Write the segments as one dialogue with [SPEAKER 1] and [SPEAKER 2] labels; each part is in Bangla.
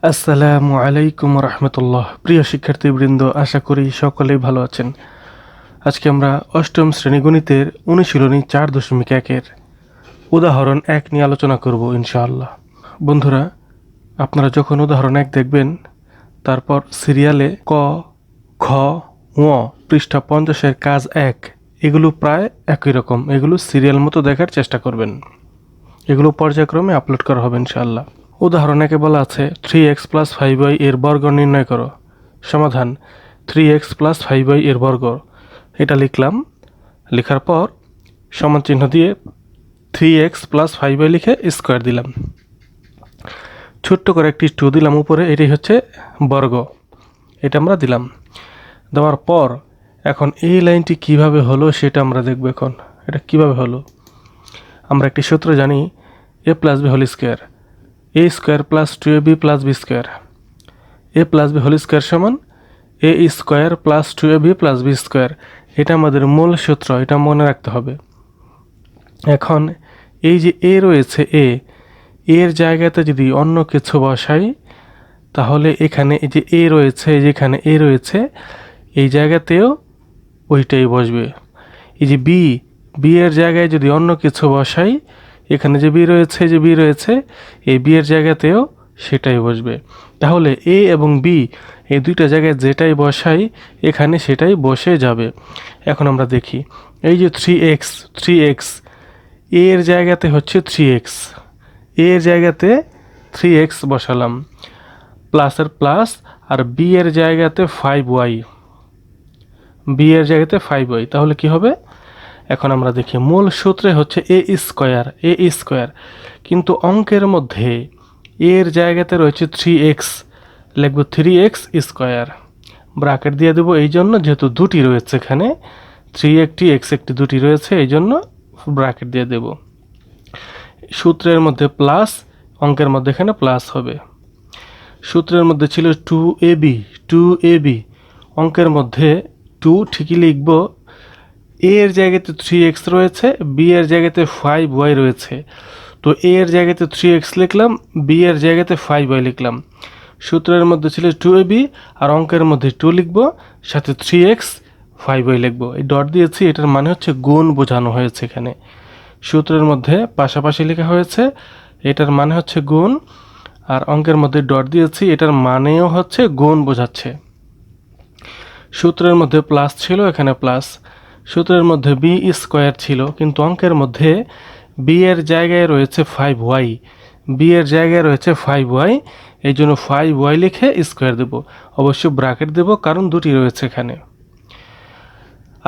[SPEAKER 1] আসসালামু আলাইকুম রহমতুল্লাহ। প্রিয় শিক্ষার্থীবৃন্দ, আশা করি সকলেই ভালো আছেন। আজকে আমরা অষ্টম শ্রেণী গণিতের অনুশীলনী 4.1-এর উদাহরণ 1 নিয়ে আলোচনা করব ইনশাআল্লাহ। বন্ধুরা, আপনারা যখন উদাহরণ 1 দেখবেন, তারপর সিরিয়ালে ক, খ, ঙ, পৃষ্ঠা 50-এর কাজ 1 এগুলো প্রায় একই রকম। এগুলো সিরিয়াল মতো দেখার চেষ্টা করবেন। এগুলো পর্যায়ক্রমে আপলোড করা হবে ইনশাআল্লাহ। উদাহরণ একে বলা আছে 3x + 5y এর বর্গ নির্ণয় করো। সমাধান 3x + 5y এর বর্গ। এটা লিখলাম। লেখার পর সমান চিহ্ন দিয়ে 3x + 5y লিখে স্কোয়ার দিলাম। ছোট্ট করে একটি 2 দিলাম উপরে, এটাই হচ্ছে বর্গ। এটা আমরা দিলাম। দেওয়ার পর এখন এই লাইনটি কিভাবে হলো সেটা আমরা দেখব। এখন এটা কিভাবে হলো, আমরা একটি সূত্র জানি, a + b whole square, a square + 2ab + b square, a + b whole square সমান a square + 2ab + b square. এটা আমাদের মূল সূত্র, এটা মনে রাখতে হবে। এখন এই যে a রয়েছে, এর জায়গাতে যদি অন্য কিছু বসাই, তাহলে এখানে এই যে a রয়েছে, যেখানে a রয়েছে এই জায়গাতেও ওইটাই বসবে। এই যে b এর জায়গায় যদি অন্য কিছু বসাই, এখানে যে বি রয়েছে, যে বি রয়েছে এই বি এর জায়গাতেও সেটাই বসবে। তাহলে এ এবং বি এই দুইটা জায়গায় যেটাই বসাই এখানে সেটাই বসে যাবে। এখন আমরা দেখি, এই যে 3x এর জায়গাতে হচ্ছে 3x, এর জায়গাতে 3x বসালাম, প্লাসের প্লাস, আর বি এর জায়গাতে 5y, বি এর জায়গাতে 5y। তাহলে কি হবে? এখন আমরা দেখি, মূল সূত্রে হচ্ছে এ স্কোয়ার, কিন্তু অঙ্কের মধ্যে এর জায়গাতে রয়েছে 3x, লিখব 3x স্কোয়ার, ব্র্যাকেট দিয়ে দেবো এই জন্য যেহেতু দুটি রয়েছে এখানে, 3 একটি x একটি দুটি রয়েছে, এই জন্য ব্র্যাকেট দিয়ে দেব। সূত্রের মধ্যে প্লাস, অঙ্কের মধ্যে এখানে প্লাস হবে। সূত্রের মধ্যে ছিল 2ab, অঙ্কের মধ্যে 2 ঠিকই লিখব, এ এর জায়গাতে 3x রয়েছে, বি এর জায়গাতে 5y রয়েছে, তো এ এর জায়গাতে 3x লিখলাম, বি এর জায়গাতে 5y লিখলাম। সূত্রের মধ্যে ছিল 2ab, আর অঙ্কের মধ্যে 2 লিখব, সাথে 3x 5y লিখব। এই ডট দিয়েছি, এটার মানে হচ্ছে গুণ বোঝানো হয়েছে। এখানে সূত্রের মধ্যে পাশাপাশি লেখা হয়েছে, এটার মানে হচ্ছে গুণ, আর অঙ্কের মধ্যে ডট দিয়েছি, এটার মানেও হচ্ছে গুণ বোঝাচ্ছে। সূত্রের মধ্যে প্লাস ছিল, এখানে প্লাস। সূত্রের মধ্যে বি স্কোয়ার ছিল, কিন্তু অঙ্কের মধ্যে বি এর জায়গায় রয়েছে 5y, বি এর জায়গায় রয়েছে 5y, এই জন্য 5y লিখে স্কোয়ার দেব। অবশ্যই ব্র্যাকেট দেব, কারণ দুটি রয়েছে এখানে।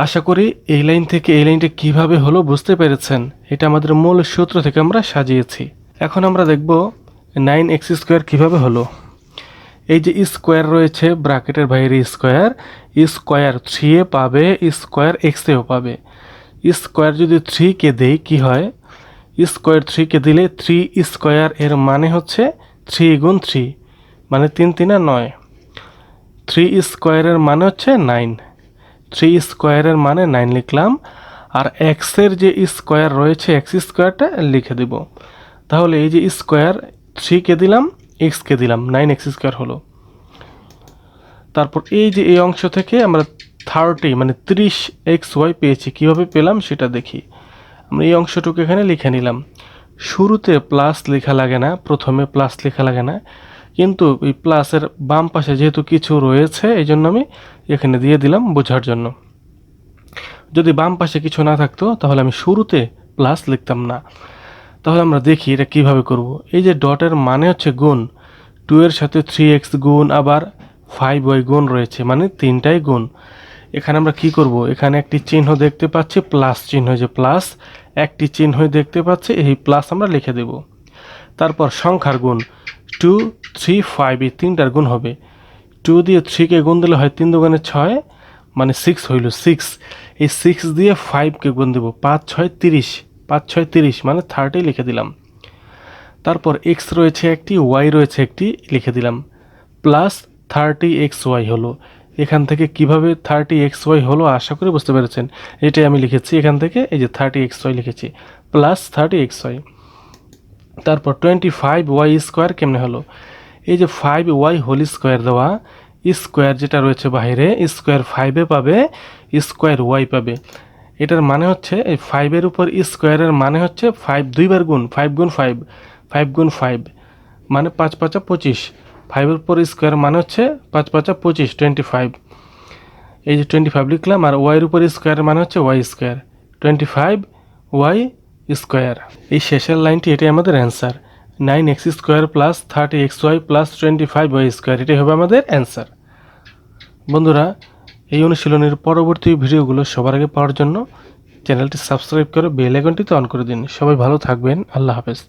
[SPEAKER 1] আশা করি এই লাইন থেকে এই লাইনটা কিভাবে হলো বুঝতে পেরেছেন। এটা আমাদের মূল সূত্র থেকে আমরা সাজিয়েছি। এখন আমরা দেখব 9x² কিভাবে হলো। এই যে স্কোয়ার রয়েছে, ব্র্যাকেটের বাইরে স্কোয়ার 3 পাবে, স্কোয়ার এক্সেও পাবে। স্কোয়ার যদি 3-কে দেই কি হয়, স্কোয়ার 3-কে দিলে 3 স্কোয়ার, এর মানে হচ্ছে 3 গুণ 3, মানে 3 3 9। 3 স্কোয়ারের মানে হচ্ছে 9, 3 স্কোয়ারের মানে 9 লিখলাম। আর এক্সের যে স্কোয়ার রয়েছে, এক্স স্কোয়ারটা লিখে দেব। তাহলে এই যে স্কোয়ার 3-কে দিলাম, এক্সকে দিলাম, 9x² হলো। তারপর এই যে এই অংশ থেকে আমরা 30 মানে 30xy পেয়েছি। কিভাবে পেলাম সেটা দেখি। আমরা এই অংশটুকু এখানে লিখে নিলাম। শুরুতে প্লাস লেখা লাগে না, প্রথমে প্লাস লেখা লাগে না, কিন্তু এই প্লাসের বাম পাশে যেহেতু কিছু রয়েছে এই জন্য আমি এখানে দিয়ে দিলাম বোঝার জন্য। যদি বাম পাশে কিছু না থাকতো তাহলে আমি শুরুতে প্লাস লিখতাম না। তাহলে আমরা দেখি এটা কিভাবে করব। এই যে ডটের মানে হচ্ছে গুণ, 2 এর সাথে 3x গুণ, আবার 5y গুণ রয়েছে, মানে তিনটাই গুণ। এখানে আমরা কি করব, এখানে একটি চিহ্ন দেখতে পাচ্ছি, প্লাস চিহ্ন, যে প্লাস একটি চিহ্ন দেখতে পাচ্ছি, এই প্লাস আমরা লিখে দেব। তারপর সংখ্যার গুণ, 2 3 5 এই তিনটার গুণ হবে। 2 দিয়ে 3-কে গুণ দিলে হয় 3 2 6, মানে 6 হইল 6। এই 6 দিয়ে 5-কে গুণ দেব, 5 6 30, 5 6 30 মানে 30 লিখে দিলাম। তারপর x রয়েছে একটি, y রয়েছে একটি, লিখে দিলাম, প্লাস 30xy হলো। এখান থেকে কিভাবে 30xy হলো আশা করি বুঝতে পেরেছেন। এটাই আমি লিখেছি, এখান থেকে এই যে 30xy লিখেছি, প্লাস 30xy। তারপর 25y² কেমনে হলো, এই যে 5y হোল স্কোয়ার দেওয়া, স্কোয়ার যেটা রয়েছে বাইরে, স্কোয়ার 5-এ পাবে, স্কোয়ার y পাবে। এটার মানে হচ্ছে এই 5-এর উপর স্কোয়ারের মানে হচ্ছে 5 দুইবার গুণ, 5 গুণ 5, 5 গুণ 5 মানে 5 5 25। 5-এর উপর স্কোয়ার মানে হচ্ছে 5 5 25, 25। এই যে 25 লিখলাম, আর ওয়াইয়ের উপর স্কোয়ার মানে হচ্ছে ওয়াই স্কোয়ার, 25y স্কোয়ার। এই শেষের লাইনটি, এটাই আমাদের answer. 9x square plus 30xy plus 25y square, এটাই হবে আমাদের অ্যান্সার। বন্ধুরা, এই অনুশীলনের পরবর্তী ভিডিওগুলো সবার আগে পাওয়ার জন্য চ্যানেলটি সাবস্ক্রাইব করে বেল আইকনটিতে অন করে দিন। সবাই ভালো থাকবেন। আল্লাহ হাফেজ।